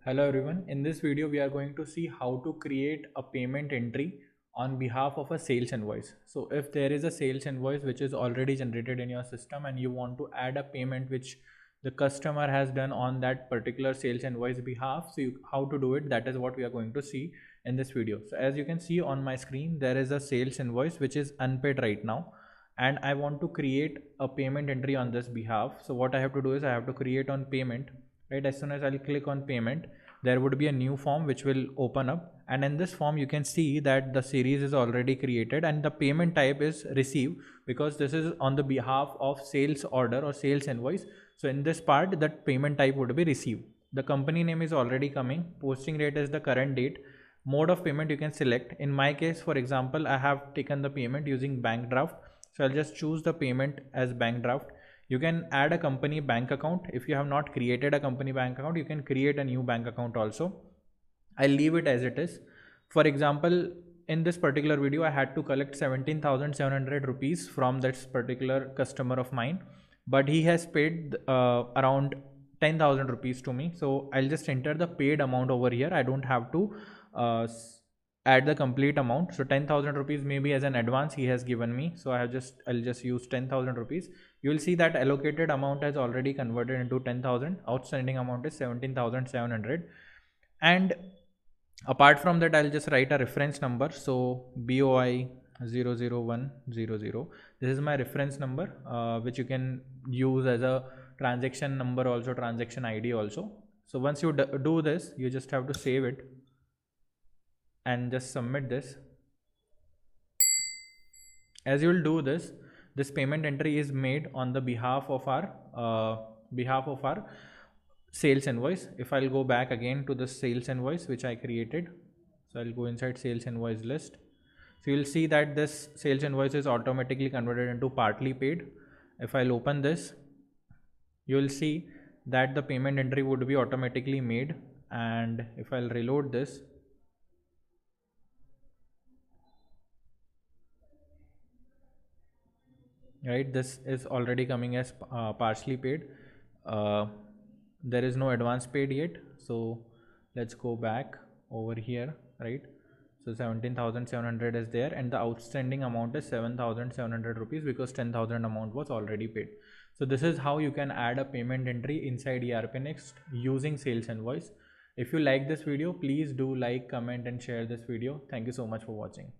Hello everyone, in this video we are going to see how to create a payment entry on behalf of a sales invoice. So if there is a sales invoice which is already generated in your system and you want to add a payment which the customer has done on that particular sales invoice behalf, so how to do it, that is what we are going to see in this video. So as you can see on my screen, there is a sales invoice which is unpaid right now and I want to create a payment entry on this behalf. So what I have to do is I have to create on payment. Right, as soon as I'll click on payment, there would be a new form which will open up, and in this form you can see that the series is already created and the payment type is receive, because this is on the behalf of sales order or sales invoice. So in this part, that payment type would be receive. The company name is already coming, posting date is the current date, mode of payment you can select. In my case, for example, I have taken the payment using bank draft, so I'll just choose the payment as bank draft. You can add a company bank account. If you have not created a company bank account, you can create a new bank account also. I'll leave it as it is. For example, in this particular video, I had to collect 17,700 rupees from this particular customer of mine, but he has paid around 10,000 rupees to me. So I'll just enter the paid amount over here. I don't have to add the complete amount. So 10,000 rupees maybe as an advance he has given me, so I'll just use 10,000 rupees. You will see that allocated amount has already converted into 10,000. Outstanding amount is 17,700. And apart from that, I'll just write a reference number. So BOI 00100, this is my reference number, which you can use as a transaction number also, transaction ID also. So once you do this, you just have to save it and just submit this. As you will do this, this payment entry is made on the behalf of our sales invoice. If I'll go back again to the sales invoice which I created, so I'll go inside sales invoice list. So you'll see that this sales invoice is automatically converted into partly paid. If I'll open this, you'll see that the payment entry would be automatically made. And if I'll reload this, right, this is already coming as partially paid. There is no advance paid yet, so let's go back over here, right? So 17,700 is there and the outstanding amount is 7,700 rupees, because 10,000 amount was already paid. So this is how you can add a payment entry inside ERPNext using sales invoice. If you like this video, please do like, comment and share this video. Thank you so much for watching.